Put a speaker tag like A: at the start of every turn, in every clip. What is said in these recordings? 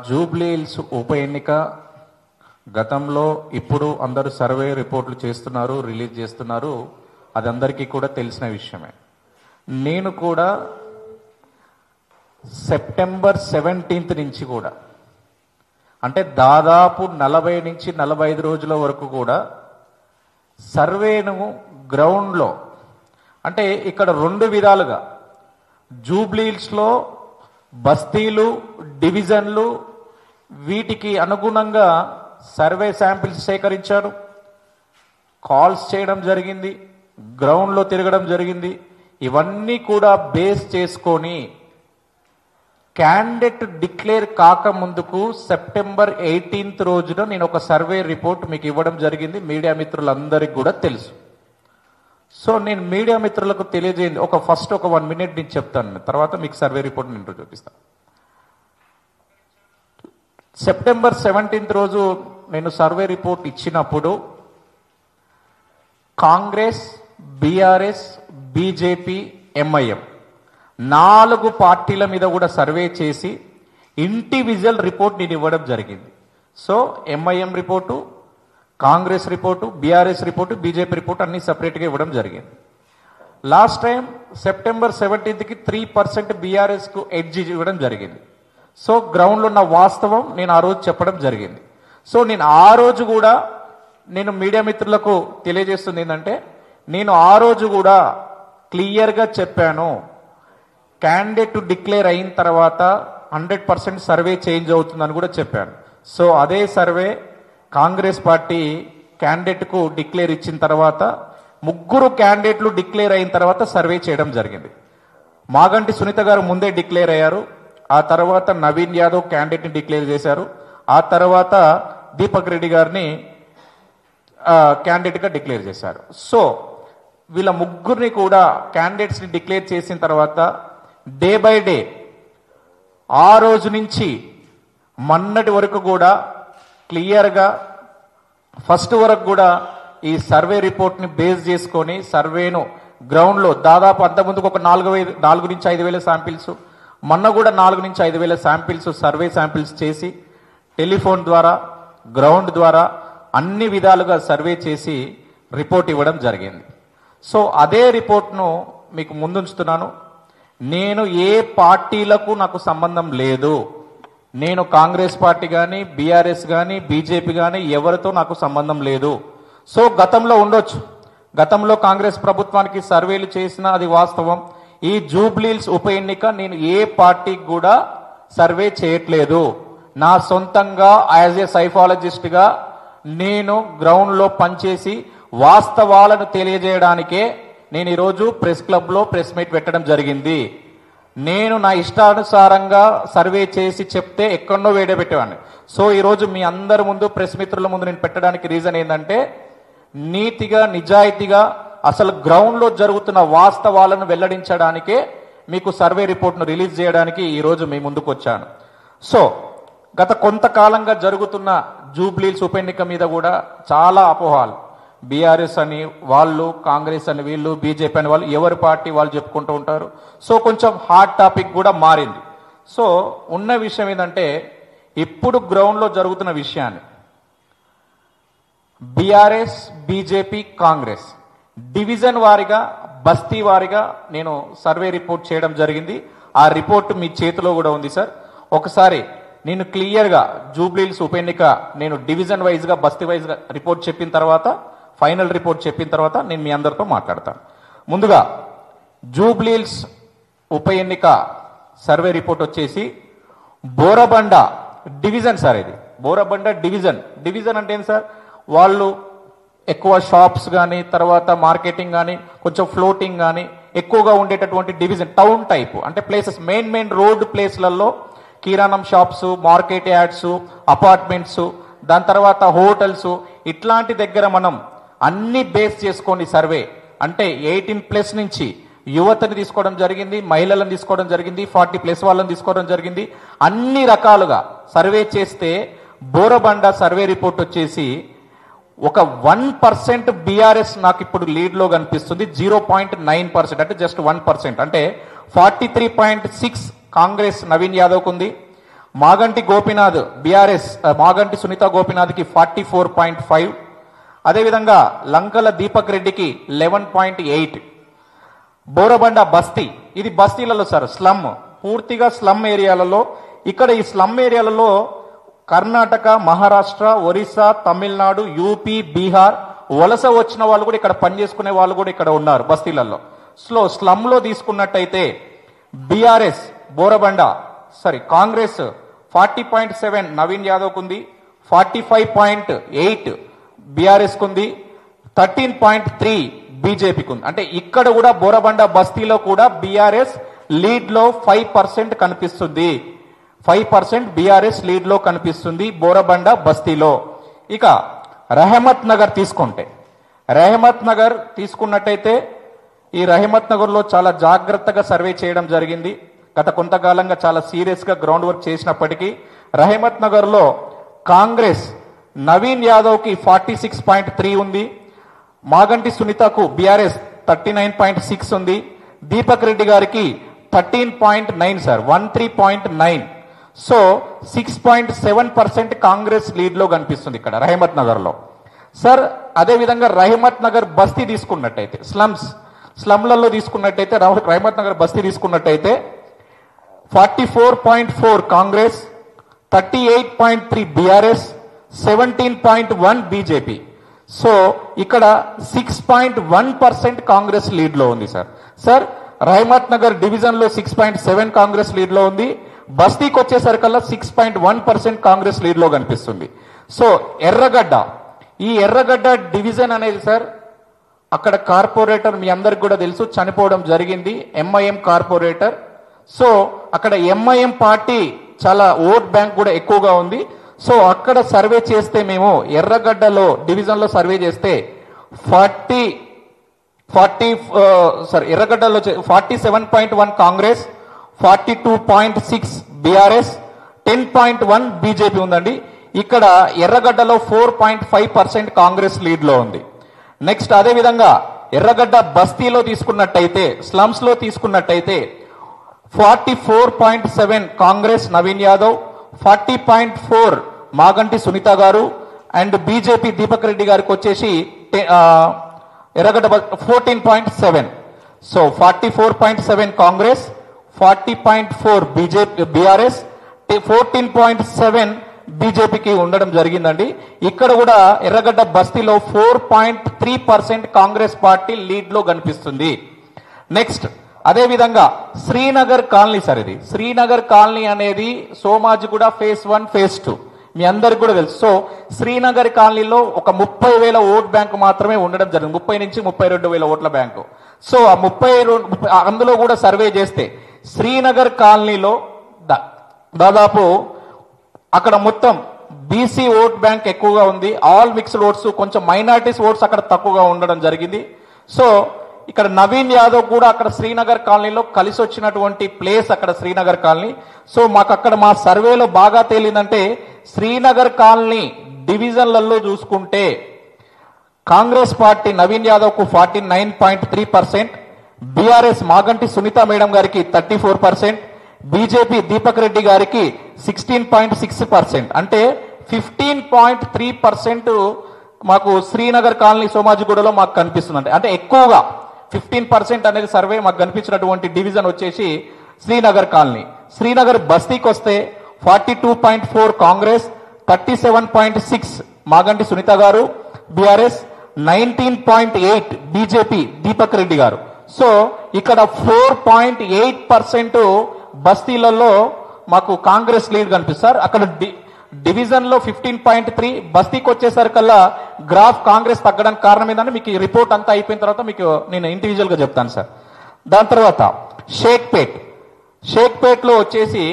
A: Jubilee hills ఉప ఎన్నిక గతంలో ఇప్పుడు అందరూ సర్వే రిపోర్ట్లు చేస్తున్నారు, రిలీజ్ చేస్తున్నారు. అది అందరికీ కూడా తెలిసిన విషయమే. నేను కూడా సెప్టెంబర్ 17 నుంచి కూడా అంటే దాదాపు 40 నుంచి 45 రోజుల వరకు కూడా సర్వేను గ్రౌండ్లో అంటే ఇక్కడ 2 విధాలుగా జూబ్లీ హిల్స్లో బస్తీలు, డివిజన్లు వీటికి అనుగుణంగా సర్వే శాంపిల్స్ సేకరించారు, కాల్స్ చేయడం జరిగింది, గ్రౌండ్లో తిరగడం జరిగింది. ఇవన్నీ కూడా బేస్ చేసుకొని క్యాండిడేట్ డిక్లేర్ కాకముందుకు సెప్టెంబర్ 18 రోజున నేను ఒక సర్వే రిపోర్ట్ మీకు ఇవ్వడం జరిగింది. మీడియా మిత్రులందరికీ కూడా తెలుసు. సో నేను మీడియా మిత్రులకు తెలియజేయండి. ఫస్ట్ ఒక 1 మినిట్ నేను చెప్తాను, తర్వాత మీకు సర్వే రిపోర్ట్ నేను చూపిస్తాను. సెప్టెంబర్ 17 రోజు నేను సర్వే రిపోర్ట్ ఇచ్చినప్పుడు కాంగ్రెస్, బీఆర్ఎస్, బీజేపీ, ఎంఐఎం 4 పార్టీల మీద కూడా సర్వే చేసి ఇండివిజువల్ రిపోర్ట్ నేను ఇవ్వడం జరిగింది. So MIM report, Congress report, BRS report, BJP report అన్ని సపరేట్గా ఇవ్వడం జరిగింది. లాస్ట్ టైం సెప్టెంబర్ 17కి 3% బీఆర్ఎస్కు ఎడ్జ్ ఇవ్వడం జరిగింది. సో గ్రౌండ్లో ఉన్న వాస్తవం నేను ఆ రోజు చెప్పడం జరిగింది. సో నేను ఆ రోజు కూడా నేను మీడియా మిత్రులకు తెలియజేస్తుంది ఏంటంటే, నేను ఆ రోజు కూడా క్లియర్గా చెప్పాను, క్యాండిడేట్ డిక్లేర్ అయిన తర్వాత 100% సర్వే చేంజ్ అవుతుందని కూడా చెప్పాను. సో అదే సర్వే కాంగ్రెస్ పార్టీ క్యాండిడేట్కు డిక్లేర్ ఇచ్చిన తర్వాత 3 క్యాండిడేట్లు డిక్లేర్ అయిన తర్వాత సర్వే చేయడం జరిగింది. మాగంటి సునీత గారు ముందే డిక్లేర్ అయ్యారు, ఆ తర్వాత నవీన్ యాదవ్ క్యాండిడేట్ని డిక్లేర్ చేశారు, ఆ తర్వాత దీపక్ రెడ్డి గారిని క్యాండిడేట్గా డిక్లేర్ చేశారు. సో వీళ్ళ 3 కూడా క్యాండిడేట్స్ని డిక్లేర్ చేసిన తర్వాత డే బై డే ఆ రోజు నుంచి మొన్నటి వరకు కూడా క్లియర్గా ఫస్ట్ వరకు కూడా ఈ సర్వే రిపోర్ట్ని బేస్ చేసుకొని సర్వేను గ్రౌండ్లో దాదాపు అంతకుముందుకు ఒక 4 నుంచి 5 వేల శాంపిల్స్, మొన్న కూడా 4 నుంచి 5 వేల శాంపిల్స్ సర్వే శాంపిల్స్ చేసి టెలిఫోన్ ద్వారా, గ్రౌండ్ ద్వారా అన్ని విధాలుగా సర్వే చేసి రిపోర్ట్ ఇవ్వడం జరిగింది. సో అదే రిపోర్ట్ను మీకు ముందుంచుతున్నాను. నేను ఏ పార్టీలకు నాకు సంబంధం లేదు. నేను కాంగ్రెస్ పార్టీ కానీ, బీఆర్ఎస్ కానీ, బీజేపీ కానీ ఎవరితో నాకు సంబంధం లేదు. సో గతంలో ఉండొచ్చు, గతంలో కాంగ్రెస్ ప్రభుత్వానికి సర్వేలు చేసిన అది వాస్తవం. ఈ జూబ్లీ హిల్స్ ఉప ఎన్నిక నేను ఏ పార్టీకి కూడా సర్వే చేయట్లేదు. నా సొంతంగా యాజ్ ఏ సైఫాలజిస్ట్గా నేను గ్రౌండ్లో పనిచేసి వాస్తవాలను తెలియజేయడానికే నేను ఈరోజు ప్రెస్ క్లబ్లో ప్రెస్ మీట్ పెట్టడం జరిగింది. నేను నా ఇష్టానుసారంగా సర్వే చేసి చెప్తే ఎక్కడో వేడే పెట్టేవాడిని. సో ఈరోజు మీ అందరి ముందు, ప్రెస్ మిత్రుల ముందు నేను పెట్టడానికి రీజన్ ఏంటంటే, నీతిగా, నిజాయితీగా అసలు గ్రౌండ్లో జరుగుతున్న వాస్తవాలను వెల్లడించడానికే మీకు సర్వే రిపోర్ట్ను రిలీజ్ చేయడానికి ఈరోజు మీ ముందుకు వచ్చాను. సో గత కొంతకాలంగా జరుగుతున్న జూబ్లీ హిల్స్ ఉప ఎన్నిక మీద కూడా చాలా అపోహాలు, బీఆర్ఎస్ అని వాళ్ళు, కాంగ్రెస్ అని వీళ్ళు, బీజేపీ అని వాళ్ళు, ఎవరి పార్టీ వాళ్ళు చెప్పుకుంటూ ఉంటారు. సో కొంచెం హాట్ టాపిక్ కూడా మారింది. సో ఉన్న విషయం ఏంటంటే, ఇప్పుడు గ్రౌండ్లో జరుగుతున్న విషయాన్ని బీఆర్ఎస్, బీజేపీ, కాంగ్రెస్ డివిజన్ వారిగా, బస్తీ వారిగా నేను సర్వే రిపోర్ట్ చేయడం జరిగింది. ఆ రిపోర్ట్ మీ చేతిలో కూడా ఉంది సార్. ఒకసారి నేను క్లియర్గా జూబ్లీ హిల్స్ ఉప ఎన్నిక నేను డివిజన్ వైజ్గా, బస్తీ వైజ్గా రిపోర్ట్ చెప్పిన తర్వాత, ఫైనల్ రిపోర్ట్ చెప్పిన తర్వాత నేను మీ అందరితో మాట్లాడతాను. ముందుగా జూబ్లీ హిల్స్ ఉప ఎన్నిక సర్వే రిపోర్ట్ వచ్చేసి బోరబండ డివిజన్ సార్. ఇది బోరబండ డివిజన్ అంటే ఏంటి సార్? వాళ్ళు ఎక్కువ షాప్స్ కానీ, తర్వాత మార్కెటింగ్ కానీ, కొంచెం ఫ్లోటింగ్ కానీ ఎక్కువగా ఉండేటటువంటి డివిజన్, టౌన్ టైప్ అంటే ప్లేసెస్, మెయిన్ రోడ్ ప్లేస్లలో కిరాణం షాప్స్, మార్కెట్ యార్డ్స్, అపార్ట్మెంట్స్, దాని తర్వాత హోటల్స్, ఇట్లాంటి దగ్గర మనం అన్ని బేస్ చేసుకొని సర్వే అంటే 18+ నుంచి యువతని తీసుకోవడం జరిగింది, మహిళలను తీసుకోవడం జరిగింది, 40+ వాళ్ళని తీసుకోవడం జరిగింది. అన్ని రకాలుగా సర్వే చేస్తే బోరబండ సర్వే రిపోర్ట్ వచ్చేసి ఒక 1% బీఆర్ఎస్ నాకు ఇప్పుడు లీడ్లో కనిపిస్తుంది. 0.9% అంటే జస్ట్ 1%. అంటే 43.6 కాంగ్రెస్ నవీన్ యాదవ్కు ఉంది, మాగంటి గోపీనాథ్ బీఆర్ఎస్, మాగంటి సునీత గోపీనాథ్కి 44.5, అదేవిధంగా లంకల దీపక్ రెడ్డికి 11.8. బోరబండ బస్తీ, ఇది బస్తీలలో సార్ స్లమ్, పూర్తిగా స్లమ్ ఏరియాలలో. ఇక్కడ ఈ స్లమ్ ఏరియాలలో కర్ణాటక, మహారాష్ట్ర, ఒరిస్సా, తమిళనాడు, యూపీ, బీహార్ వలస వచ్చిన వాళ్ళు కూడా ఇక్కడ పనిచేసుకునే వాళ్ళు కూడా ఇక్కడ ఉన్నారు బస్తీలలో. స్లమ్ లో తీసుకున్నట్టయితే బీఆర్ఎస్ బోరబండ కాంగ్రెస్ 40.7 నవీన్ యాదవ్ కుంది, 45.8 బీఆర్ఎస్ కుంది, 13.3 బీజేపీకి ఉంది. అంటే ఇక్కడ కూడా బోరబండ బస్తీలో కూడా బీఆర్ఎస్ లీడ్ లో 5% కనిపిస్తుంది. 5% బీఆర్ఎస్ లీడ్ లో కనిపిస్తుంది బోరబండ బస్తీలో. ఇక రహమత్ నగర్ తీసుకున్నట్టయితే ఈ రహమత్ నగర్ లో చాలా జాగ్రత్తగా సర్వే చేయడం జరిగింది. గత కొంతకాలంగా చాలా సీరియస్ గా గ్రౌండ్ వర్క్ చేసినప్పటికీ రహమత్ నగర్ లో కాంగ్రెస్ నవీన్ యాదవ్ కి 46.3 ఉంది, మాగంటి సునీతకు బీఆర్ఎస్ 39.6 ఉంది, దీపక్ రెడ్డి గారికి 13.9 సార్, 13.9. సో 6.7% కాంగ్రెస్ లీడ్ లో కనిపిస్తుంది ఇక్కడ రహమత్ నగర్ లో సార్. అదేవిధంగా రహమత్ నగర్ బస్తీ తీసుకున్నట్టయితే స్లమ్లలో తీసుకున్నట్టయితే రహమత్ నగర్ బస్తీ తీసుకున్నట్టయితే 44.4 కాంగ్రెస్, 38.3 బీఆర్ఎస్, 17.1 బీజేపీ. సో ఇక్కడ 6.1% కాంగ్రెస్ లీడ్ లో ఉంది సార్. రహమత్ నగర్ డివిజన్ లో 6.7 కాంగ్రెస్ లీడ్ లో ఉంది, బస్తీకి వచ్చేసరికల్లా 6.1% కాంగ్రెస్ లీడ్ లో కనిపిస్తుంది. సో ఈ ఎర్రగడ్డ డివిజన్ అనేది సార్, అక్కడ కార్పొరేటర్ మీ అందరికి కూడా తెలుసు చనిపోవడం జరిగింది, ఎంఐఎం కార్పొరేటర్. సో అక్కడ ఎంఐఎం పార్టీ చాలా ఓట్ బ్యాంక్ కూడా ఎక్కువగా ఉంది. సో అక్కడ సర్వే చేస్తే మేము ఎర్రగడ్డలో డివిజన్ లో సర్వే చేస్తే ఎర్రగడ్డలో 47.1 కాంగ్రెస్, 42.6 బీఆర్ఎస్, 10.1 బీజేపీ ఉందండి. ఇక్కడ ఎర్రగడ్డలో 4.5% కాంగ్రెస్ లీడ్ లో ఉంది. నెక్స్ట్ అదేవిధంగా ఎర్రగడ్డ బస్తీలో తీసుకున్నట్టయితే స్లమ్స్ లో తీసుకున్నట్టయితే 44.7 కాంగ్రెస్ నవీన్ యాదవ్, 40.4 మాగంటి సునీత గారు అండ్ బీజేపీ దీపక్ రెడ్డి గారికి వచ్చేసి ఎర్రగడ్డ 14.7. సో 44.7 కాంగ్రెస్, 40.4 బీఆర్ఎస్, 14.7 బీజేపీకి ఉండడం జరిగిందండి. ఇక్కడ కూడా ఎర్రగడ్డ బస్తీలో 4.3% కాంగ్రెస్ పార్టీ లీడ్ లో కనిపిస్తుంది. నెక్స్ట్ అదేవిధంగా శ్రీనగర్ కాలనీ సార్, ఇది శ్రీనగర్ కాలనీ అనేది సోమాజిగూడ ఫేజ్ 1 ఫేజ్ 2 మీ అందరికి కూడా తెలుసు. సో శ్రీనగర్ కాలనీలో ఒక 30,000 ఓట్ బ్యాంకు మాత్రమే ఉండడం జరిగింది, 30 నుంచి 32,000 ఓట్ల బ్యాంకు. సో ఆ 32 అందులో కూడా సర్వే చేస్తే శ్రీనగర్ కాలనీలో దాదాపు అక్కడ మొత్తం బీసీ ఓట్ బ్యాంక్ ఎక్కువగా ఉంది, ఆల్ మిక్స్డ్ ఓట్స్, కొంచెం మైనారిటీస్ ఓట్స్ అక్కడ తక్కువగా ఉండడం జరిగింది. సో ఇక్కడ నవీన్ యాదవ్ కూడా అక్కడ శ్రీనగర్ కాలనీలో కలిసి వచ్చినటువంటి ప్లేస్ అక్కడ శ్రీనగర్ కాలనీ. సో మాకు అక్కడ మా సర్వేలో బాగా తేలిందంటే శ్రీనగర్ కాలనీ డివిజన్లలో చూసుకుంటే కాంగ్రెస్ పార్టీ నవీన్ యాదవ్ కు 49.3%, బీఆర్ఎస్ మాగంటి సునీత మేడం గారికి 34%, బీజేపీ దీపక్ రెడ్డి గారికి 16.6%. అంటే 15.3% మాకు శ్రీనగర్ కాలనీ సోమాజిగూడలో మాకు కనిపిస్తుంది. అంటే ఎక్కువగా 15% అనేది సర్వే మాకు కనిపించినటువంటి డివిజన్ వచ్చేసి శ్రీనగర్ కాలనీ. శ్రీనగర్ బస్తీకి వస్తే 42.4 కాంగ్రెస్, 37.6 మాగంటి సునీత గారు బీఆర్ఎస్, 19.8 బీజేపీ దీపక్ రెడ్డి గారు. సో ఇక్కడ 4.8% బస్తీలలో మాకు కాంగ్రెస్ లీడ్ కనిపిస్తారు. అక్కడ డివిజన్ లో 15.3, బస్తీకి వచ్చేసరికల్లా గ్రాఫ్ కాంగ్రెస్ తగ్గడానికి కారణం ఏంటంటే మీకు ఈ రిపోర్ట్ అంతా అయిపోయిన తర్వాత మీకు నేను ఇండివిజువల్ గా చెప్తాను సార్. దాని తర్వాత షేక్పేట్ లో వచ్చేసి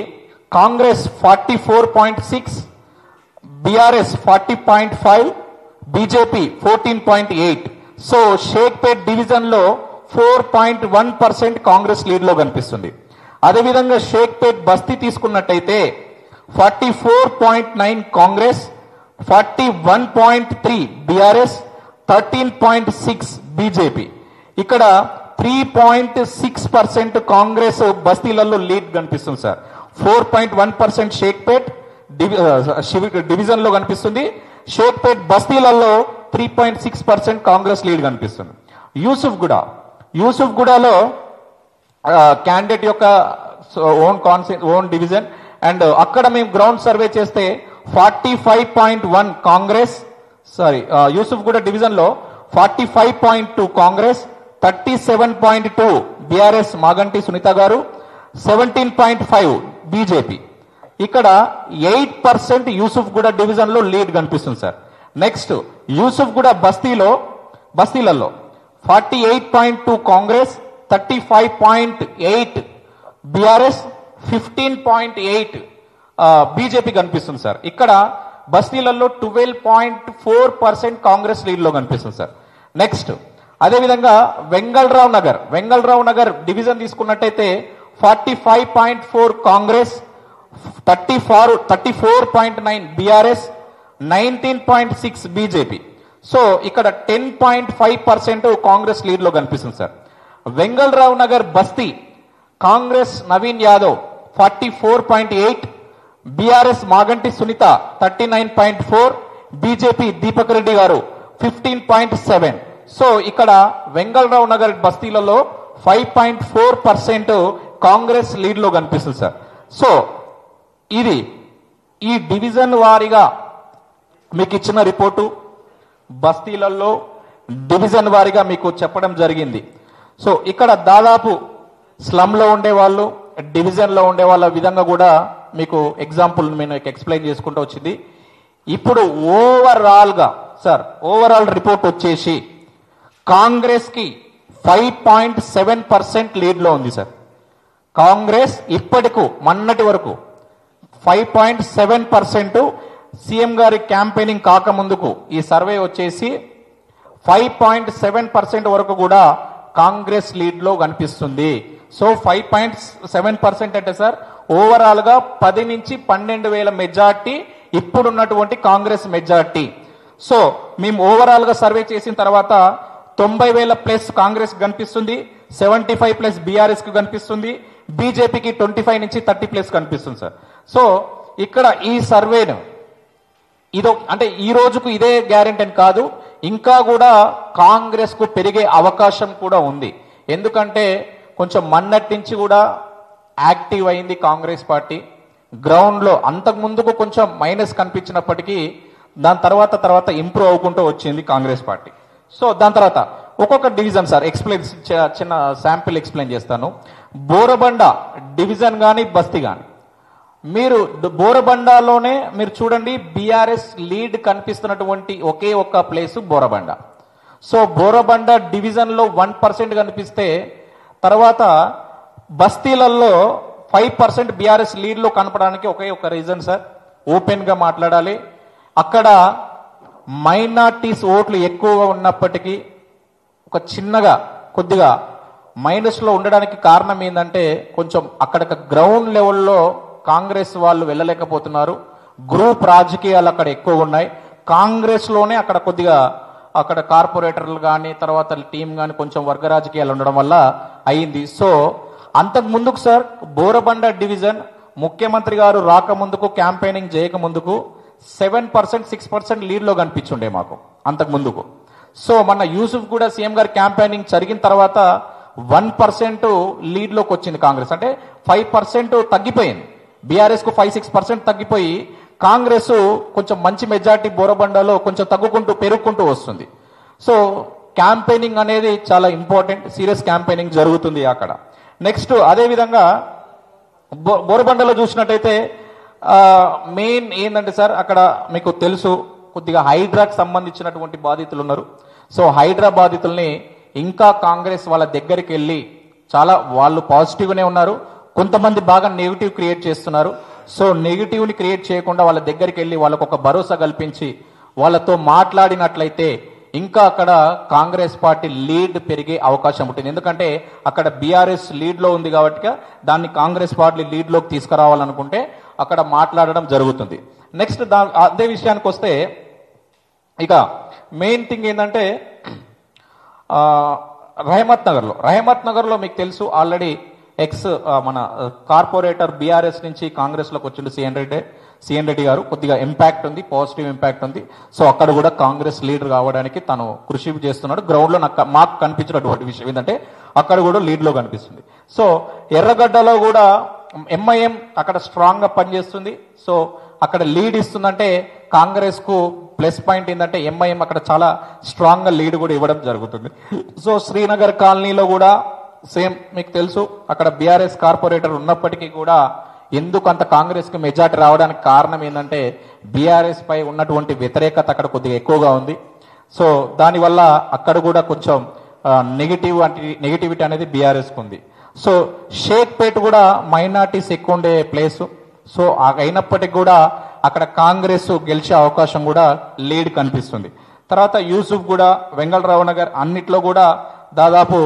A: Congress 44.6, BRS 40.5, BJP 14.8. So Shaikpet division లో 4.1% కాంగ్రెస్ లీడ్ లో కనిపిస్తుంది. అదేవిధంగా షేక్పేట్ బస్తీ తీసుకున్నట్టయితే 44.9 కాంగ్రెస్, 41.3 బీఆర్ఎస్, 13.6 బీజేపీ. ఇక్కడ 3.6% కాంగ్రెస్ బస్తీలలో లీడ్ కనిపిస్తుంది సార్. 4.1% షేక్పేట్ డివిజన్ లో కనిపిస్తుంది. షేక్పేట్ బస్తీలలో 3.6% కాంగ్రెస్ లీడ్ కనిపిస్తుంది. యూసుఫ్గూడలో క్యాండిడేట్ యొక్క ఓన్ డివిజన్ అండ్ అక్కడ మేము గ్రౌండ్ సర్వే చేస్తే 45.1 కాంగ్రెస్, యూసుఫ్గూడ డివిజన్ లో 45.2 కాంగ్రెస్, 37.2 బీఆర్ఎస్ మాగంటి సునీత గారు, 17.5 బీజేపీ. ఇక్కడ 8% యూసుఫ్గూడ డివిజన్ లో లీడ్ కనిపిస్తుంది సార్. నెక్స్ట్ యూసుఫ్గూడ బస్తీలలో 48.2 కాంగ్రెస్, 35.8 బీఆర్ఎస్, 15.8 బీజేపీ కనిపిస్తుంది సార్. ఇక్కడ బస్తీలలో 12.4% కాంగ్రెస్ లీడ్ లో కనిపిస్తుంది సార్. నెక్స్ట్ అదేవిధంగా వెంగళరావు నగర్ డివిజన్ తీసుకున్నట్టయితే 45.4 కాంగ్రెస్, 34.9 బీఆర్ఎస్, 19.6 బీజేపీ. సో ఇక్కడ 10.5% కాంగ్రెస్ లీడ్ లో కనిపిస్తుంది సార్. వెంగళరావు నగర్ బస్తీ కాంగ్రెస్ నవీన్ యాదవ్ 44.8, బీఆర్ఎస్ మాగంటి సునీత 39.4, బీజేపీ దీపక్ రెడ్డి గారు 15.7. సో ఇక్కడ వెంగళరావు నగర్ బస్తీలలో 5.4% కాంగ్రెస్ లీడ్ లో కనిపిస్తుంది సార్. సో ఇది ఈ డివిజన్ వారీగా మీకు ఇచ్చిన రిపోర్టు బస్తీలలో డివిజన్ వారీగా మీకు చెప్పడం జరిగింది. సో ఇక్కడ దాదాపు స్లమ్ లో ఉండే వాళ్ళు, డివిజన్ లో ఉండే వాళ్ళ విధంగా కూడా మీకు ఎగ్జాంపుల్ నేను ఎక్స్ప్లెయిన్ చేసుకుంటూ వచ్చింది. ఇప్పుడు ఓవరాల్ రిపోర్ట్ వచ్చేసి కాంగ్రెస్ కి 5.7% లీడ్ లో ఉంది సార్. కాంగ్రెస్ ఇప్పటికు మొన్నటి వరకు 5.7%, సీఎం గారి క్యాంపెయినింగ్ కాకముందుకు ఈ సర్వే వచ్చేసి 5.7% వరకు కూడా కాంగ్రెస్ లీడ్ లో కనిపిస్తుంది. సో 5.7% అంటే సార్ ఓవరాల్ గా 10 నుంచి 12,000 మెజార్టీ ఇప్పుడున్నటువంటి కాంగ్రెస్ మెజార్టీ. సో మేము ఓవరాల్ గా సర్వే చేసిన తర్వాత 90,000 ప్లస్ కాంగ్రెస్ కనిపిస్తుంది, 75 ప్లస్ బీఆర్ఎస్ కు కనిపిస్తుంది, బీజేపీకి 25 నుంచి 30 ప్లస్ కనిపిస్తుంది సార్. సో ఇక్కడ ఈ సర్వేను అంటే ఈ రోజుకు ఇదే గ్యారెంటీ అని కాదు, ఇంకా కూడా కాంగ్రెస్ కు పెరిగే అవకాశం కూడా ఉంది. ఎందుకంటే కొంచెం మొన్నటి నుంచి కూడా యాక్టివ్ అయింది కాంగ్రెస్ పార్టీ. గ్రౌండ్ లో అంతకు ముందుకు కొంచెం మైనస్ కనిపించినప్పటికీ దాని తర్వాత ఇంప్రూవ్ అవుకుంటూ వచ్చింది కాంగ్రెస్ పార్టీ. సో దాని తర్వాత ఒక్కొక్క డివిజన్ సార్ చిన్న శాంపిల్ ఎక్స్ప్లెయిన్ చేస్తాను. బోరబండ డివిజన్ కానీ బస్తీ కానీ మీరు బోరబండలోనే మీరు చూడండి, బీఆర్ఎస్ లీడ్ కనిపిస్తున్నటువంటి ఒకే ఒక్క place Borabanda. So Borabanda division లో 1% కనిపిస్తే తర్వాత బస్తీలలో 5% బీఆర్ఎస్ లీడ్ లో కనపడానికి ఒకే ఒక రీజన్ సార్, ఓపెన్ గా మాట్లాడాలి. అక్కడ మైనార్టీస్ ఓట్లు ఎక్కువగా ఉన్నప్పటికీ ఒక చిన్నగా కొద్దిగా మైనస్ లో ఉండడానికి కారణం ఏంటంటే కొంచెం అక్కడ గ్రౌండ్ లెవెల్లో కాంగ్రెస్ వాళ్ళు వెళ్ళలేకపోతున్నారు. గ్రూప్ రాజకీయాలు అక్కడ ఎక్కువ ఉన్నాయి. కాంగ్రెస్ లోనే అక్కడ కొద్దిగా అక్కడ కార్పొరేటర్లు కానీ తర్వాత టీం కానీ కొంచెం వర్గ రాజకీయాలు ఉండడం వల్ల అయింది. సో అంతకు ముందుకు సార్ బోరబండ డివిజన్ ముఖ్యమంత్రి గారు రాకముందుకు క్యాంపెయినింగ్ చేయకముందుకు 7%, 6% లీడ్ లో కనిపించుండే మాకు అంతకు ముందుకు. సో మన యూసుఫ్ కూడా సీఎం గారు క్యాంపెయినింగ్ జరిగిన తర్వాత 1% లీడ్ లోకి వచ్చింది కాంగ్రెస్. అంటే 5% తగ్గిపోయింది. బీఆర్ఎస్ కు 5-6% తగ్గిపోయి కాంగ్రెస్ కొంచెం మంచి మెజార్టీ బోరబండలో కొంచెం పెరుగుకుంటూ వస్తుంది. సో క్యాంపెయినింగ్ అనేది చాలా ఇంపార్టెంట్, సీరియస్ క్యాంపెయినింగ్ జరుగుతుంది అక్కడ. నెక్స్ట్ అదేవిధంగా బోరబండలో చూసినట్టయితే మెయిన్ ఏంటంటే సార్ అక్కడ మీకు తెలుసు కొద్దిగా హైడ్రాకు సంబంధించినటువంటి బాధితులు ఉన్నారు. సో హైడ్రా బాధితుల్ని ఇంకా కాంగ్రెస్ వాళ్ళ దగ్గరికి వెళ్ళి చాలా వాళ్ళు పాజిటివ్గానే ఉన్నారు, కొంతమంది బాగా నెగిటివ్ క్రియేట్ చేస్తున్నారు. సో నెగిటివ్ని క్రియేట్ చేయకుండా వాళ్ళ దగ్గరికి వెళ్ళి వాళ్ళకు ఒక భరోసా కల్పించి వాళ్ళతో మాట్లాడినట్లయితే ఇంకా అక్కడ కాంగ్రెస్ పార్టీ లీడ్ పెరిగే అవకాశం ఉంటుంది. ఎందుకంటే అక్కడ బీఆర్ఎస్ లీడ్ లో ఉంది కాబట్టి దాన్ని కాంగ్రెస్ పార్టీ లీడ్ లోకి తీసుకురావాలనుకుంటే అక్కడ మాట్లాడడం జరుగుతుంది. నెక్స్ట్ అదే విషయానికి వస్తే ఇక మెయిన్ థింగ్ ఏంటంటే రహమత్ నగర్లో మీకు తెలుసు ఆల్రెడీ ఎక్స్ మన కార్పొరేటర్ బీఆర్ఎస్ నుంచి కాంగ్రెస్లోకి వచ్చిండు సిఎన్ రెడ్డి గారు. కొద్దిగా ఇంపాక్ట్ ఉంది, పాజిటివ్ ఇంపాక్ట్ ఉంది. సో అక్కడ కూడా కాంగ్రెస్ లీడర్ కావడానికి తను కృషి చేస్తున్నాడు. గ్రౌండ్లో మాకు కనిపించినటువంటి విషయం ఏంటంటే అక్కడ కూడా లీడ్లో కనిపిస్తుంది. సో ఎర్రగడ్డలో కూడా ఎంఐఎం అక్కడ స్ట్రాంగ్గా పనిచేస్తుంది. సో అక్కడ లీడ్ ఇస్తుందంటే కాంగ్రెస్ కు ప్లస్ పాయింట్ ఏంటంటే ఎంఐఎం అక్కడ చాలా స్ట్రాంగ్ గా లీడ్ కూడా ఇవ్వడం జరుగుతుంది. సో శ్రీనగర్ కాలనీలో కూడా సేమ్ మీకు తెలుసు, అక్కడ బీఆర్ఎస్ కార్పొరేటర్ ఉన్నప్పటికీ కూడా ఎందుకు అంత కాంగ్రెస్ కి మెజార్టీ రావడానికి కారణం ఏంటంటే బీఆర్ఎస్ పై ఉన్నటువంటి వ్యతిరేకత అక్కడ కొద్దిగా ఎక్కువగా ఉంది. సో దానివల్ల అక్కడ కూడా కొంచెం నెగిటివిటీ అనేది బీఆర్ఎస్ కు ఉంది. సో షేక్పేట్ కూడా మైనార్టీస్ ఎక్కువ ఉండే ప్లేసు. సో అయినప్పటికీ కూడా అక్కడ కాంగ్రెస్ గెలిచే అవకాశం కూడా లీడ్ కనిపిస్తుంది. తర్వాత యూసుఫ్ కూడా, వెంగళరావు నగర్ అన్నిట్లో కూడా దాదాపు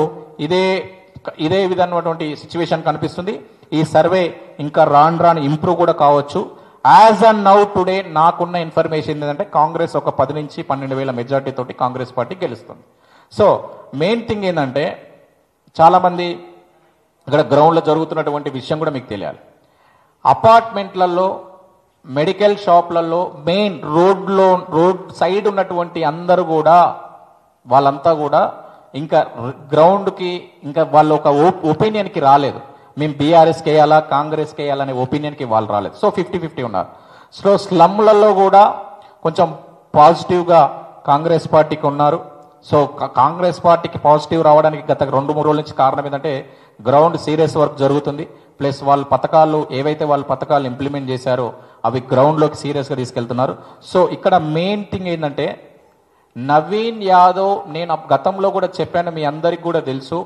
A: ఇదే విధమైనటువంటి సిచ్యువేషన్ కనిపిస్తుంది. ఈ సర్వే ఇంకా రాను ఇంప్రూవ్ కూడా కావచ్చు. యాజ్ అండ్ నౌ టుడే నాకున్న ఇన్ఫర్మేషన్ ఏంటంటే కాంగ్రెస్ ఒక 10 నుంచి 12,000 మెజార్టీ తోటి కాంగ్రెస్ పార్టీ గెలుస్తుంది. సో మెయిన్ థింగ్ ఏంటంటే చాలా మంది ఇక్కడ గ్రౌండ్లో జరుగుతున్నటువంటి విషయం కూడా మీకు తెలియాలి. అపార్ట్మెంట్లలో, మెడికల్ షాప్లలో, మెయిన్ రోడ్ సైడ్ ఉన్నటువంటి అందరూ కూడా వాళ్ళంతా కూడా ఇంకా గ్రౌండ్కి ఇంకా వాళ్ళు ఒక ఒపీనియన్కి రాలేదు. మేము బీఆర్ఎస్కి వేయాలా, కాంగ్రెస్కి వేయాలనే ఒపీనియన్కి వాళ్ళు రాలేదు. సో 50-50 ఉన్నారు. సో స్లమ్లలో కూడా కొంచెం పాజిటివ్గా కాంగ్రెస్ పార్టీకి ఉన్నారు. సో కాంగ్రెస్ పార్టీకి పాజిటివ్ రావడానికి గత 2-3 రోజుల నుంచి కారణం ఏంటంటే గ్రౌండ్ సీరియస్ వర్క్ జరుగుతుంది. ప్లస్ వాళ్ళ పథకాలు ఏవైతే వాళ్ళ పథకాలు ఇంప్లిమెంట్ చేశారో అవి గ్రౌండ్లోకి సీరియస్గా తీసుకెళ్తున్నారు. సో ఇక్కడ మెయిన్ థింగ్ ఏంటంటే నవీన్ యాదవ్, నేను గతంలో కూడా చెప్పాను, మీ అందరికి కూడా తెలుసు,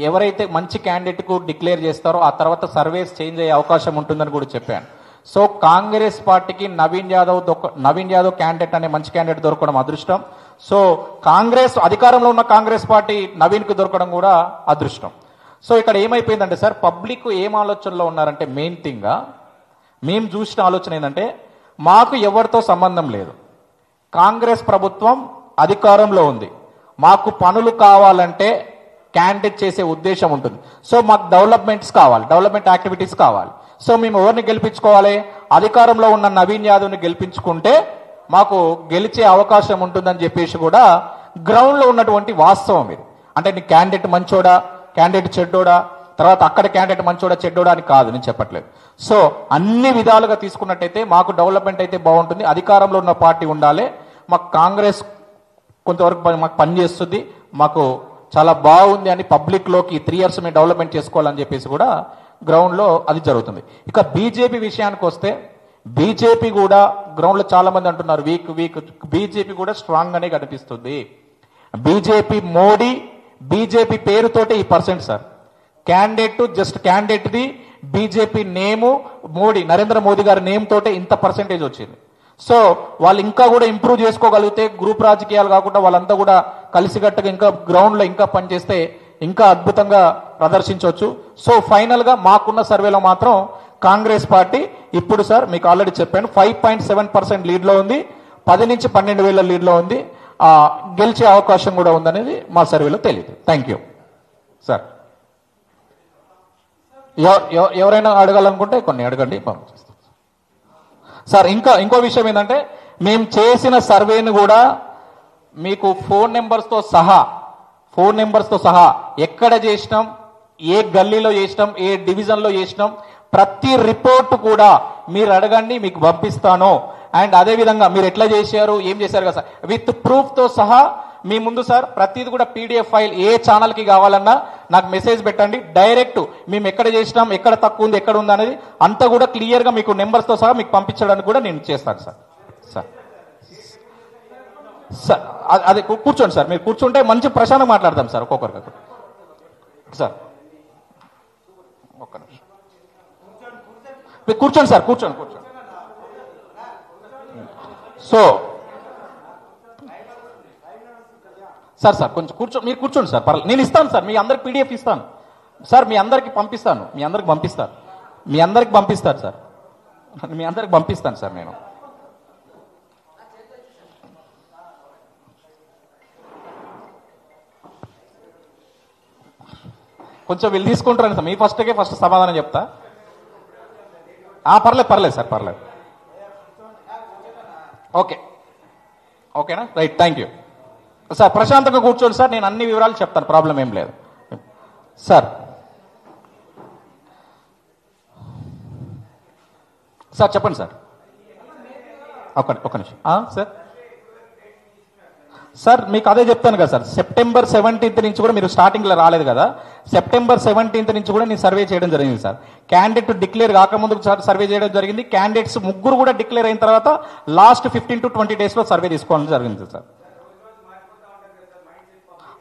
A: ఎవరైతే మంచి క్యాండిడేట్కు డిక్లేర్ చేస్తారో ఆ తర్వాత సర్వేస్ చేంజ్ అయ్యే అవకాశం ఉంటుందని కూడా చెప్పాను. సో కాంగ్రెస్ పార్టీకి నవీన్ యాదవ్ క్యాండిడేట్ అనే మంచి క్యాండిడేట్ దొరకడం అదృష్టం. సో కాంగ్రెస్ అధికారంలో ఉన్న కాంగ్రెస్ పార్టీ నవీన్కు దొరకడం కూడా అదృష్టం. సో ఇక్కడ ఏమైపోయిందంటే సార్, పబ్లిక్ ఏం ఆలోచనలో ఉన్నారంటే మెయిన్ థింగ్గా మేము చూసిన ఆలోచన ఏంటంటే మాకు ఎవరితో సంబంధం లేదు, కాంగ్రెస్ ప్రభుత్వం అధికారంలో ఉంది, మాకు పనులు కావాలంటే క్యాండిడేట్ చేసే ఉద్దేశం ఉంటుంది. సో మాకు డెవలప్మెంట్స్ కావాలి, డెవలప్మెంట్ యాక్టివిటీస్ కావాలి. సో మేము ఎవరిని గెలిపించుకోవాలి? అధికారంలో ఉన్న నవీన్ యాదవ్ని గెలిపించుకుంటే మాకు గెలిచే అవకాశం ఉంటుందని చెప్పేసి కూడా గ్రౌండ్లో ఉన్నటువంటి వాస్తవం ఇది. అంటే నీ క్యాండిడేట్ మంచోడా, క్యాండిడేట్ చెడ్డోడా, తర్వాత అక్కడ క్యాండిడేట్ మంచోడా చెడ్డోడా అని కాదు, నేను చెప్పట్లేదు. సో అన్ని విధాలుగా తీసుకున్నట్టయితే మాకు డెవలప్మెంట్ అయితే బాగుంటుంది, అధికారంలో ఉన్న పార్టీ ఉండాలి, మాకు కాంగ్రెస్ కొంతవరకు మాకు పనిచేస్తుంది, మాకు చాలా బాగుంది అని పబ్లిక్లోకి 3 years మేము డెవలప్మెంట్ చేసుకోవాలని చెప్పేసి కూడా గ్రౌండ్లో అది జరుగుతుంది. ఇక బీజేపీ విషయానికి వస్తే బీజేపీ కూడా గ్రౌండ్లో చాలా మంది అంటున్నారు వీక్ బీజేపీ కూడా స్ట్రాంగ్ గానే కనిపిస్తుంది. మోడీ బీజేపీ పేరుతోటే ఈ పర్సెంట్ సార్, క్యాండిడేట్ జస్ట్ క్యాండిడేట్ది బీజేపీ నేము మోడీ, నరేంద్ర మోదీ గారి నేమ్ తోటే ఇంత పర్సెంటేజ్ వచ్చింది. సో వాళ్ళు ఇంకా కూడా ఇంప్రూవ్ చేసుకోగలిగితే, గ్రూప్ రాజకీయాలు కాకుండా వాళ్ళంతా కూడా కలిసికట్టుగా ఇంకా గ్రౌండ్లో ఇంకా పనిచేస్తే ఇంకా అద్భుతంగా ప్రదర్శించవచ్చు. సో ఫైనల్ గా మాకున్న సర్వేలో మాత్రం కాంగ్రెస్ పార్టీ ఇప్పుడు సార్ మీకు ఆల్రెడీ చెప్పాను 5.7% లీడ్లో ఉంది, 10 నుంచి 12,000 లీడ్లో ఉంది, గెలిచే అవకాశం కూడా ఉందనేది మా సర్వేలో తెలియదు. Thank you sir. ఎవరైనా అడగాలనుకుంటే కొన్ని అడగండి, పంపిస్తాం సార్. ఇంకో విషయం ఏంటంటే మేము చేసిన సర్వేను కూడా మీకు ఫోన్ నెంబర్స్తో సహా ఎక్కడ చేసినాం, ఏ గల్లీలో చేసినాం, ఏ డివిజన్లో చేసినాం, ప్రతి రిపోర్ట్ కూడా మీరు అడగండి, మీకు పంపిస్తాను. అండ్ అదేవిధంగా మీరు ఎట్లా చేశారు, ఏం చేశారు కదా సార్, విత్ ప్రూఫ్తో సహా మీ ముందు సార్ ప్రతిది కూడా PDF ఫైల్ ఏ ఛానల్కి కావాలన్నా నాకు మెసేజ్ పెట్టండి, డైరెక్ట్ మేము ఎక్కడ చేసినాం, ఎక్కడ తక్కువ ఉంది, ఎక్కడ ఉంది అనేది అంతా కూడా క్లియర్గా మీకు నెంబర్స్తో సహా మీకు పంపించడానికి కూడా నేను చేస్తాను సార్. సార్ అదే కూర్చోండి సార్, మీరు కూర్చుంటే మంచి ప్రశాంతంగా మాట్లాడదాం సార్ ఒక్కొక్కరికి సార్. ఒక్క నిమిషం మీరు కూర్చోండి సార్, కూర్చోండి. సో సార్ కొంచెం మీరు కూర్చోండి సార్, పర్లేదు, నేను ఇస్తాను సార్, మీ అందరికి PDF ఇస్తాను సార్, మీ అందరికి పంపిస్తాను సార్ నేను. కొంచెం వీళ్ళు తీసుకుంటారని సార్, మీ ఫస్ట్ సమాధానం చెప్తా. పర్లేదు సార్, పర్లేదు. ఓకేనా, రైట్, థ్యాంక్ యూ సార్. ప్రశాంతంగా కూర్చోండి సార్, నేను అన్ని వివరాలు చెప్తాను, ప్రాబ్లం ఏం లేదు సార్. చెప్పండి సార్. ఒక్క నిమిషం సార్, మీకు అదే చెప్తాను కదా సార్. సెప్టెంబర్ 17th నుంచి కూడా మీరు స్టార్టింగ్లో రాలేదు కదా, సెప్టెంబర్ 17th నుంచి కూడా నేను సర్వే చేయడం జరిగింది సార్. క్యాండిడేట్ డిక్లేర్ కాకముందు సర్వే చేయడం జరిగింది. క్యాండిడేట్స్ ముగ్గురు కూడా డిక్లేర్ అయిన తర్వాత లాస్ట్ 15 to 20 daysలో సర్వే తీసుకోవడం జరిగింది సార్.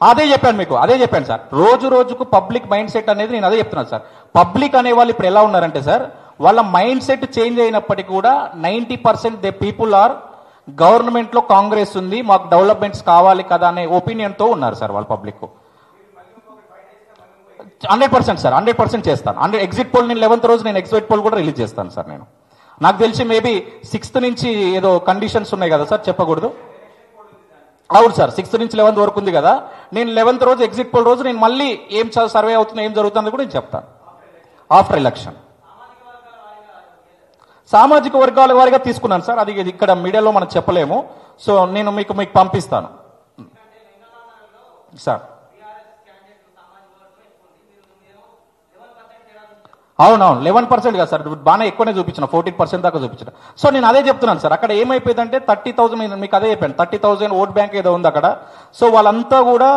A: అదే చెప్పాను సార్. రోజుకు పబ్లిక్ మైండ్ సెట్ అనేది నేను అదే చెప్తున్నాను సార్. పబ్లిక్ అనే వాళ్ళు ఇప్పుడు ఎలా ఉన్నారంటే సార్, వాళ్ళ మైండ్ సెట్ చేంజ్ అయినప్పటికీ కూడా 90% దే పీపుల్ ఆర్ గవర్నమెంట్ లో కాంగ్రెస్ ఉంది, మాకు డెవలప్మెంట్స్ కావాలి కదా అనే ఒపీనియన్ తో ఉన్నారు సార్ వాళ్ళ పబ్లిక్. 100% సార్, 100% చేస్తాను. ఎగ్జిట్ పోల్ నేను 11th రోజు నేను ఎగ్జిట్ పోల్ కూడా రిలీజ్ చేస్తాను సార్. నేను నాకు తెలిసి మేబీ 6th నుంచి ఏదో కండిషన్స్ ఉన్నాయి కదా సార్, చెప్పకూడదు. అవును సార్, 6th నుంచి 11th వరకు ఉంది కదా. నేను 11th రోజు ఎగ్జిట్ పోల్ రోజు నేను మళ్ళీ ఏం సర్వే అవుతుందో ఏం జరుగుతుందో కూడా నేను చెప్తాను ఆఫ్టర్ ఎలక్షన్. సామాజిక వర్గాల వారిగా తీసుకున్నాను సార్, అది ఇక్కడ మీడియాలో మనం చెప్పలేము. సో నేను మీకు పంపిస్తాను సార్. అవునవును, 11% కదా సార్, బాగానే ఎక్కువనే చూపించిన, 14% దాకా చూపించిన. సో నేను అదే చెప్తున్నాను సార్. అక్కడ ఏమైపోయిందంటే 30,000, మీకు అదే చెప్పాను, 30,000 ఓట్ బ్యాంక్ ఏదో ఉంది అక్కడ. సో వాళ్ళంతా కూడా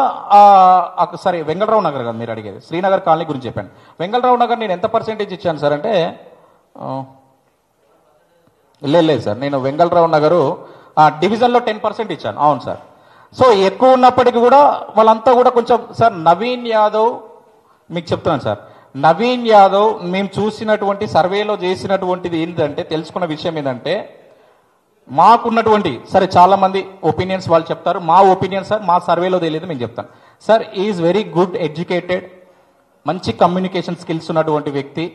A: సరే, వెంగళరావు నగర్ కదా మీరు అడిగేది, శ్రీనగర్ కాలనీ గురించి చెప్పాను. వెంగళరావు నగర్ నేను ఎంత పర్సెంటేజ్ ఇచ్చాను సార్ అంటే, లేదు సార్, నేను వెంగళరావు నగరు డివిజన్లో 10% ఇచ్చాను. అవును సార్. సో ఎక్కువ ఉన్నప్పటికీ కూడా వాళ్ళంతా కూడా కొంచెం సార్, నవీన్ యాదవ్ మీకు చెప్తున్నాను సార్, నవీన్ యాదవ్ మేము చూసినటువంటి సర్వేలో చేసినటువంటిది ఏంటంటే, తెలుసుకున్న విషయం ఏంటంటే, మాకున్నటువంటి సరే చాలా మంది ఒపీనియన్స్ వాళ్ళు చెప్తారు, మా ఒపీనియన్ సార్ మా సర్వేలో తెలియదు, మేము చెప్తాను sir. Is very good educated, మంచి కమ్యూనికేషన్ స్కిల్స్ ఉన్నటువంటి వ్యక్తి.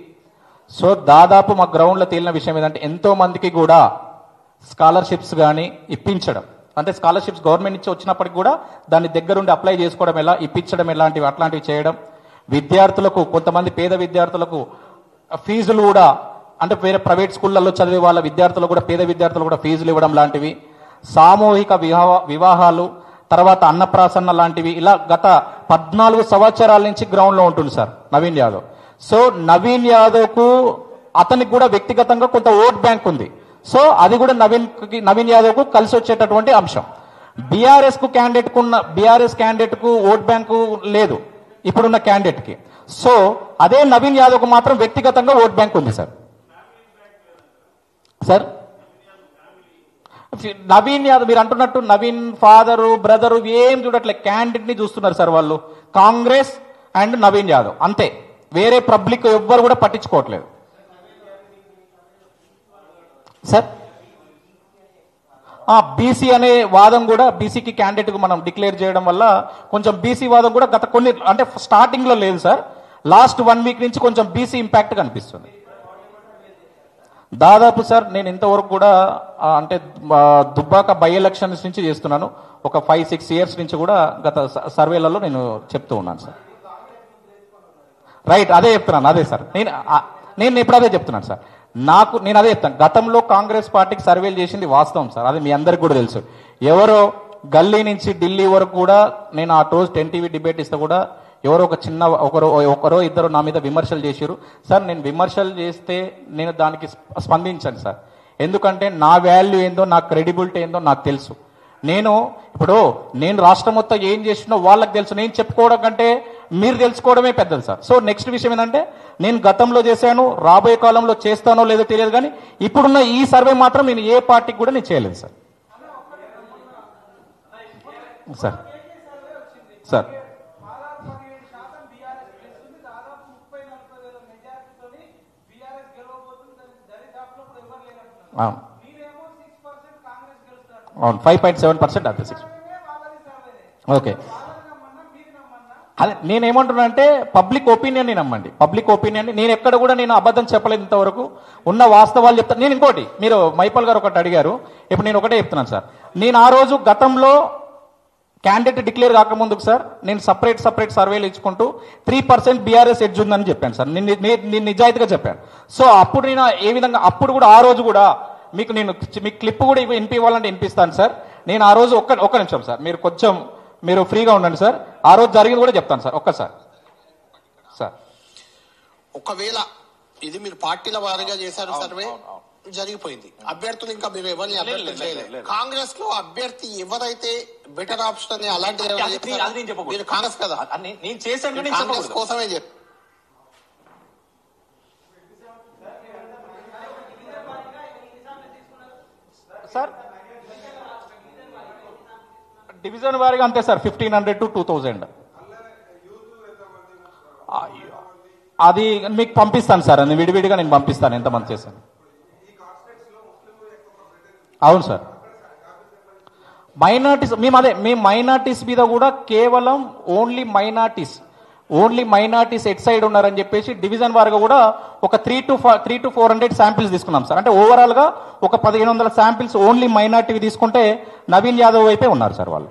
A: సో దాదాపు మా గ్రౌండ్లో తేలిన విషయం ఏంటంటే, ఎంతో మందికి కూడా స్కాలర్షిప్స్ కానీ ఇప్పించడం, అంటే స్కాలర్షిప్స్ గవర్నమెంట్ నుంచి వచ్చినప్పటికి కూడా దాన్ని దగ్గరుండి అప్లై చేసుకోవడం ఎలా, ఇప్పించడం అట్లాంటివి చేయడం. విద్యార్థులకు, కొంతమంది పేద విద్యార్థులకు ఫీజులు కూడా, అంటే వేరే ప్రైవేట్ స్కూళ్ళల్లో చదివే వాళ్ళ విద్యార్థులు కూడా, పేద విద్యార్థులు కూడా ఫీజులు ఇవ్వడం లాంటివి. సామూహిక వివాహాలు, తర్వాత అన్నప్రాసన్న లాంటివి, ఇలా గత 14 సంవత్సరాల నుంచి గ్రౌండ్లో ఉంటుంది సార్ నవీన్ యాదవ్. సో నవీన్ యాదవ్కు అతనికి కూడా వ్యక్తిగతంగా కొంత ఓట్ బ్యాంక్ ఉంది. సో అది కూడా నవీన్ యాదవ్కు కలిసి వచ్చేటటువంటి అంశం. బీఆర్ఎస్ క్యాండిడేట్కు ఓట్ బ్యాంకు లేదు ఇప్పుడున్న క్యాండిడేట్కి. సో అదే నవీన్ యాదవ్కు మాత్రం వ్యక్తిగతంగా ఓట్ బ్యాంక్ ఉంది సార్. నవీన్ యాదవ్ మీరు అంటున్నట్టు నవీన్ ఫాదరు బ్రదరు ఏం చూడట్లే, క్యాండిడేట్ ని చూస్తున్నారు సార్ వాళ్ళు. కాంగ్రెస్ అండ్ నవీన్ యాదవ్ అంతే, వేరే పబ్లిక్ ఎవ్వరు కూడా పట్టించుకోవట్లేదు సార్. బీసీ అనే వాదం కూడా, బీసీకి క్యాండిడేట్ మనం డిక్లేర్ చేయడం వల్ల కొంచెం బీసీ వాదం కూడా గత కొన్ని, అంటే స్టార్టింగ్ లో లేదు సార్, లాస్ట్ 1 week నుంచి కొంచెం బీసీ ఇంపాక్ట్ కనిపిస్తుంది. దాదాపు సార్ నేను ఇంతవరకు కూడా అంటే దుబ్బాక బై ఎలక్షన్స్ నుంచి చేస్తున్నాను, ఒక 5-6 years నుంచి కూడా గత సర్వేలలో నేను చెప్తూ ఉన్నాను సార్. రైట్, అదే చెప్తున్నాను, అదే సార్, నేను ఇప్పుడు అదే చెప్తున్నాను సార్. నేను అదే చెప్తాను, గతంలో కాంగ్రెస్ పార్టీకి సర్వేలు చేసింది వాస్తవం సార్, అది మీ అందరికి కూడా తెలుసు. ఎవరో గల్లీ నుంచి ఢిల్లీ వరకు కూడా, నేను ఆ రోజు 10 TV డిబేట్ ఇస్తే కూడా ఎవరో ఒకరో ఇద్దరు నా మీద విమర్శలు చేశారు సార్. నేను విమర్శలు చేస్తే నేను దానికి స్పందించాను సార్, ఎందుకంటే నా వాల్యూ ఏందో, నా క్రెడిబిలిటీ ఏందో నాకు తెలుసు. నేను రాష్ట్రం మొత్తం ఏం చేసినో వాళ్ళకి తెలుసు, నేను చెప్పుకోవడం కంటే మీరు తెలుసుకోవడమే పెద్దది సార్. సో నెక్స్ట్ విషయం ఏంటంటే, నేను గతంలో చేశాను, రాబోయే కాలంలో చేస్తానో లేదో తెలియదు, కానీ ఇప్పుడున్న ఈ సర్వే మాత్రం నేను ఏ పార్టీకి కూడా నేను చేయలేదు సార్. సార్ సార్ అవును, 5.7% అంతే. 6 ఓకే. అదే నేనేమంటున్నా అంటే, పబ్లిక్ ఒపీనియన్ నమ్మండి, పబ్లిక్ ఒపీనియన్. నేను ఎక్కడ కూడా నేను అబద్ధం చెప్పలేదు ఇంతవరకు, ఉన్న వాస్తవాలు చెప్తాను. నేను ఇంకోటి, మీరు మైపాల్ గారు ఒకటి అడిగారు, ఇప్పుడు నేను ఒకటే చెప్తున్నాను సార్. నేను ఆ రోజు గతంలో క్యాండిడేట్ డిక్లేర్ కాకముందుకు సార్ నేను సపరేట్ సర్వేలు ఇచ్చుకుంటూ 3% బీఆర్ఎస్ ఎడ్జ్ ఉందని చెప్పాను సార్. నేను నిజాయితీగా చెప్పాను. సో అప్పుడు నేను ఏ విధంగా అప్పుడు కూడా ఆ రోజు కూడా మీకు క్లిప్ కూడా వినిపివ్వాలంటే వినిపిస్తాను సార్. నేను ఆ రోజు ఒక్క నిమిషం సార్, మీరు ఫ్రీగా ఉండండి సార్. ఆ రోజు జరిగింది కూడా చెప్తాను సార్ ఒక్కసారి సార్.
B: ఒకవేళ ఇది మీరు పార్టీల వారీగా చేశారు సర్వే, జరిగిపోయింది. అభ్యర్థులు ఇంకా మీరు ఎవరిని అభ్యర్థి చేయలేదు. కాంగ్రెస్ లో అభ్యర్థి ఎవరైతే బెటర్ ఆప్షన్ అలాంటిది మీరు కాంగ్రెస్ కదా,
A: నేను చేశాను
B: కాంగ్రెస్ కోసమే చెప్పారు
A: సార్. డివిజన్ వారీగా అంతే సార్, 1500 to 2000. అది మీకు పంపిస్తాను సార్, అది విడివిడిగా నేను పంపిస్తాను ఎంతమంది చేశాను. అవును సార్. మైనార్టీస్ మేము మైనార్టీస్ మీద కూడా కేవలం ఓన్లీ మైనార్టీస్ ఎట్ సైడ్ ఉన్నారని చెప్పేసి డివిజన్ వారుగా కూడా ఒక 300 to 400 శాంపిల్స్ తీసుకున్నాం సార్. అంటే ఓవరాల్ గా ఒక 1500 శాంపిల్స్ ఓన్లీ మైనార్టీ తీసుకుంటే నవీన్ యాదవ్ వైపే ఉన్నారు సార్ వాళ్ళు.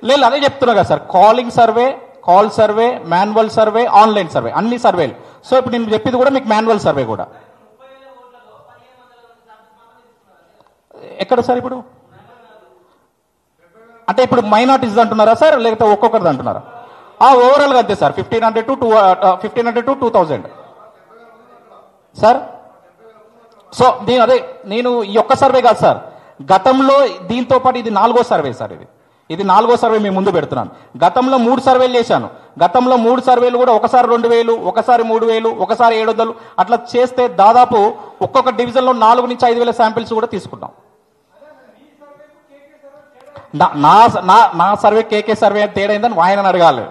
A: లేదు అదే చెప్తున్నా కదా sir, call survey, manual survey, online survey, అన్ని సర్వేలు. సో ఇప్పుడు నేను చెప్పింది కూడా మీకు మాన్యువల్ సర్వే కూడా. ఎక్కడ సార్ ఇప్పుడు అంటే ఇప్పుడు మైనార్టీస్ అంటున్నారా సార్, లేకపోతే ఒక్కొక్కరిది అంటున్నారా? ఓవరాల్ గా అంతే సార్, 1500 to 2000 సార్. సో నేను ఈ ఒక్క సర్వే కాదు సార్, గతంలో దీంతో పాటు ఇది 4వ సర్వే సార్. ఇది 4వ సర్వే మేము ముందు పెడుతున్నాను. గతంలో 3 సర్వేలు చేశాను. గతంలో 3 సర్వేలు కూడా ఒకసారి 2000, ఒకసారి 3000, ఒకసారి 700 అట్లా చేస్తే దాదాపు ఒక్కొక్క డివిజన్ లో 4 నుంచి 5000 శాంపిల్స్ కూడా తీసుకున్నాం. నా సర్వే కేకే సర్వే తేడా అయిందని ఆయన అడగాలి.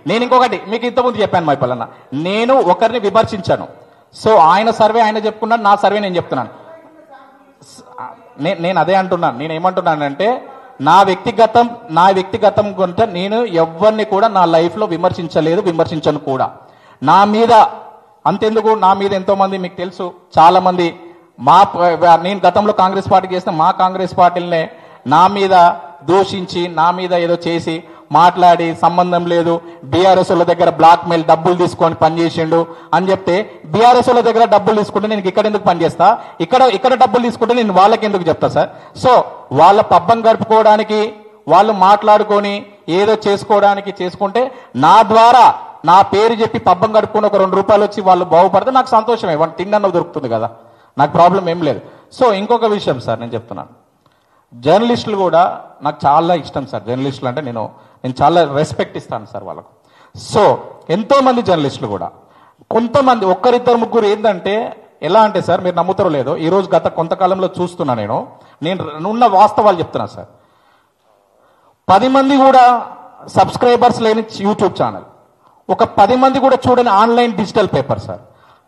A: నేను ఇంకొకటి మీకు ఇంతకుముందు చెప్పాను మైపల్లన్న, నేను ఒకరిని విమర్శించాను. సో ఆయన సర్వే ఆయన చెప్పుకున్నాను, నా సర్వే నేను చెప్తున్నాను. నేను అదే అంటున్నాను. నేను ఏమంటున్నానంటే నా వ్యక్తిగతం కొంత నేను ఎవరిని కూడా నా లైఫ్ లో విమర్శించను కూడా. నా మీద అంతెందుకు, నా మీద ఎంతో మంది మీకు తెలుసు, చాలా మంది నేను గతంలో కాంగ్రెస్ పార్టీ చేసిన మా కాంగ్రెస్ పార్టీలనే నా మీద దూషించి, నా మీద ఏదో చేసి మాట్లాడి సంబంధం లేదు, బీఆర్ఎస్ వాళ్ళ దగ్గర బ్లాక్ మెయిల్ డబ్బులు తీసుకొని పనిచేసిండు అని చెప్తే, బీఆర్ఎస్ వాళ్ళ దగ్గర డబ్బులు తీసుకుంటే నేను ఇక్కడ ఎందుకు పనిచేస్తా, ఇక్కడ డబ్బులు తీసుకుంటే నేను వాళ్ళకి ఎందుకు చెప్తా సార్? సో వాళ్ళ పబ్బం గడుపుకోవడానికి, వాళ్ళు మాట్లాడుకొని ఏదో చేసుకోవడానికి చేసుకుంటే, నా ద్వారా నా పేరు చెప్పి పబ్బం గడుపుకొని ఒక 2 రూపాయలు వచ్చి వాళ్ళు బాగుపడితే నాకు సంతోషమే, వాళ్ళు తిండన్న దొరుకుతుంది కదా, నాకు ప్రాబ్లం ఏం లేదు. సో ఇంకొక విషయం సార్ నేను చెప్తున్నాను, జర్నలిస్టులు కూడా నాకు చాలా ఇష్టం సార్. జర్నలిస్టులు అంటే నేను చాలా రెస్పెక్ట్ ఇస్తాను సార్ వాళ్ళకు. సో ఎంతో మంది జర్నలిస్టులు కూడా, కొంతమంది 1-2-3 ఏంటంటే ఎలా అంటే సార్, మీరు నమ్ముతారో లేదో, ఈరోజు గత కొంతకాలంలో చూస్తున్నా నేను ఉన్న వాస్తవాలు చెప్తున్నా సార్. 10 మంది కూడా సబ్స్క్రైబర్స్ లేని యూట్యూబ్ ఛానల్, ఒక 10 మంది కూడా చూడని ఆన్లైన్ డిజిటల్ పేపర్ సార్.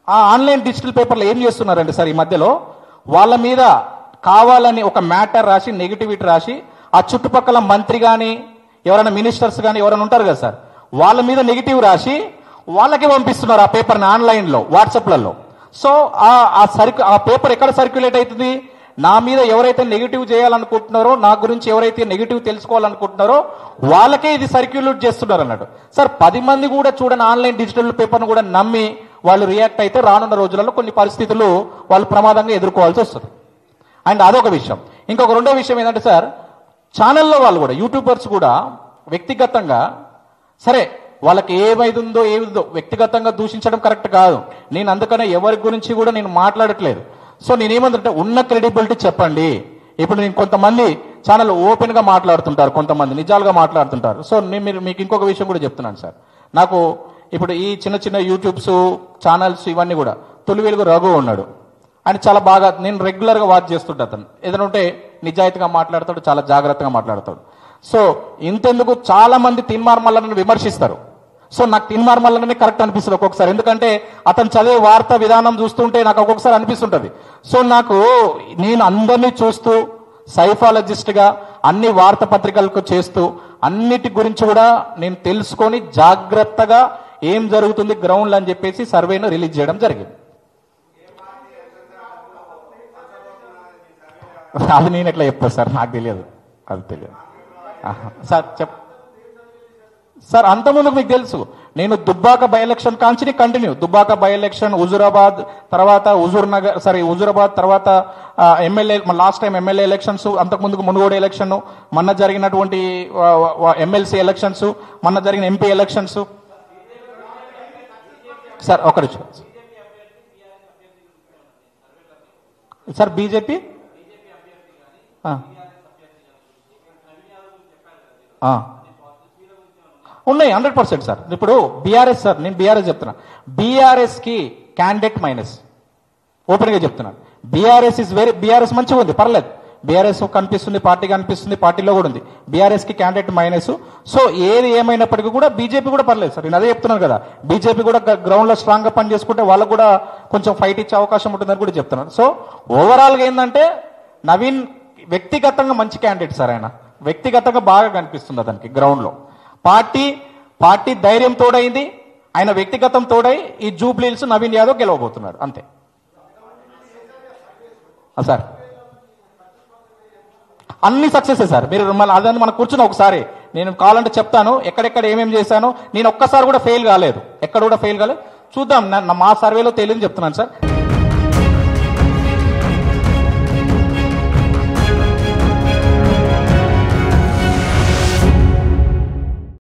A: ఆ ఆన్లైన్ డిజిటల్ పేపర్లు ఏం చేస్తున్నారంటే సార్, ఈ మధ్యలో వాళ్ళ మీద కావాలని ఒక మ్యాటర్ రాసి, నెగిటివిటీ రాసి, ఆ చుట్టుపక్కల మంత్రి కానీ ఎవరైనా మినిస్టర్స్ కానీ ఎవరైనా ఉంటారు కదా సార్, వాళ్ళ మీద నెగిటివ్ రాసి వాళ్ళకే పంపిస్తున్నారు ఆ పేపర్ని ఆన్లైన్లో, వాట్సాప్లలో. సో ఆ పేపర్ ఎక్కడ సర్క్యులేట్ అవుతుంది? నా మీద ఎవరైతే నెగిటివ్ చేయాలనుకుంటున్నారో, నా గురించి ఎవరైతే నెగిటివ్ తెలుసుకోవాలనుకుంటున్నారో వాళ్ళకే ఇది సర్క్యులేట్ చేస్తున్నారు అన్నట్టు సార్. 10 మంది కూడా చూడని ఆన్లైన్ డిజిటల్ పేపర్ను కూడా నమ్మి వాళ్ళు రియాక్ట్ అయితే రానున్న రోజులలో కొన్ని పరిస్థితులు వాళ్ళు ప్రమాదంగా ఎదుర్కోవాల్సి వస్తుంది. అండ్ అదొక విషయం. ఇంకొక రెండో విషయం ఏంటంటే సార్, ఛానల్లో వాళ్ళు కూడా, యూట్యూబర్స్ కూడా వ్యక్తిగతంగా, సరే వాళ్ళకి ఏమైందో వ్యక్తిగతంగా దూషించడం కరెక్ట్ కాదు. నేను అందుకనే ఎవరి గురించి కూడా నేను మాట్లాడట్లేదు. సో నేనేమంటే ఉన్న క్రెడిబిలిటీ చెప్పండి. ఇప్పుడు నేను కొంతమంది ఛానల్ ఓపెన్ గా మాట్లాడుతుంటారు, కొంతమంది నిజాలుగా మాట్లాడుతుంటారు. సో మీకు ఇంకొక విషయం కూడా చెప్తున్నాను సార్. నాకు ఇప్పుడు ఈ చిన్న యూట్యూబ్స్ ఛానల్స్ ఇవన్నీ కూడా, తొలి వెలుగు రఘు ఉన్నాడు, ఆయన చాలా బాగా, నేను రెగ్యులర్గా వాచ్ చేస్తుంటా. అతను ఏదైనా ఉంటే నిజాయితీగా మాట్లాడతాడు, చాలా జాగ్రత్తగా మాట్లాడతాడు. సో ఇంతెందుకు చాలా మంది తీన్మార్ మల్లన్నను విమర్శిస్తారు. సో నాకు తీన్మార్ మల్లన్ననే కరెక్ట్ అనిపిస్తుంది ఒక్కొక్కసారి, ఎందుకంటే అతను చదివే వార్తా విధానం చూస్తుంటే నాకు ఒక్కొక్కసారి అనిపిస్తుంటది. సో నేను అందరినీ చూస్తూ సైఫాలజిస్ట్గా అన్ని వార్తాపత్రికలకు చేస్తూ అన్నిటి గురించి కూడా నేను తెలుసుకొని జాగ్రత్తగా ఏం జరుగుతుంది గ్రౌండ్లో అని చెప్పేసి సర్వేను రిలీజ్ చేయడం జరిగింది. అది నేను ఎట్లా చెప్తాను సార్, నాకు తెలియదు, అది తెలియదు. సార్ సార్ అంతకుముందు మీకు తెలుసు, నేను దుబ్బాక బై ఎలక్షన్ కాంచి continue, Dubbaka by election, Huzurabad తర్వాత హుజూరాబాద్ తర్వాత MLA, last time MLA elections, అంతకుముందుకు మునుగోడు ఎలక్షన్, మొన్న జరిగినటువంటి ఎమ్మెల్సీ ఎలక్షన్స్, మొన్న జరిగిన ఎంపీ ఎలక్షన్స్. సార్ ఒకరి సార్ బీజేపీ ఉన్నాయి 100% సార్. ఇప్పుడు బీఆర్ఎస్ సార్, నేను బీఆర్ఎస్ చెప్తున్నా, బీఆర్ఎస్ కి క్యాండిడేట్ మైనస్, ఓపెన్ గా చెప్తున్నాను. బీఆర్ఎస్ మంచిగా ఉంది, పర్లేదు, బీఆర్ఎస్ కనిపిస్తుంది, పార్టీ కనిపిస్తుంది, పార్టీలో కూడా ఉంది. బీఆర్ఎస్ కి క్యాండిడేట్ మైనస్. సో ఏది ఏమైనప్పటికీ కూడా బీజేపీ కూడా పర్లేదు సార్, నేను అదే చెప్తున్నాను కదా, బీజేపీ కూడా గ్రౌండ్ లో స్ట్రాంగ్ గా పని చేసుకుంటే వాళ్ళకు కూడా కొంచెం ఫైట్ ఇచ్చే అవకాశం ఉంటుందని కూడా చెప్తున్నాను. సో ఓవరాల్ గా ఏంటంటే నవీన్ వ్యక్తిగతంగా మంచి క్యాండిడేట్ సార్, ఆయన వ్యక్తిగతంగా బాగా కనిపిస్తుంది అతనికి గ్రౌండ్ లో. పార్టీ ధైర్యం తోడైంది, ఆయన వ్యక్తిగతం తోడై ఈ జూబ్లీహిల్స్ నవీన్ యాదవ్ గెలవబోతున్నాడు, అంతే సార్. అన్ని సక్సెస్ సార్, మీరు మళ్ళీ అదని మనం కూర్చుని ఒకసారి నేను కావాలంటే చెప్తాను ఎక్కడెక్కడ ఏమేమి చేశాను. నేను ఒక్కసారి కూడా ఫెయిల్ కాలేదు, ఎక్కడ కూడా ఫెయిల్ కాలేదు. చూద్దాం, మా సర్వేలో తేలింది చెప్తున్నాను సార్.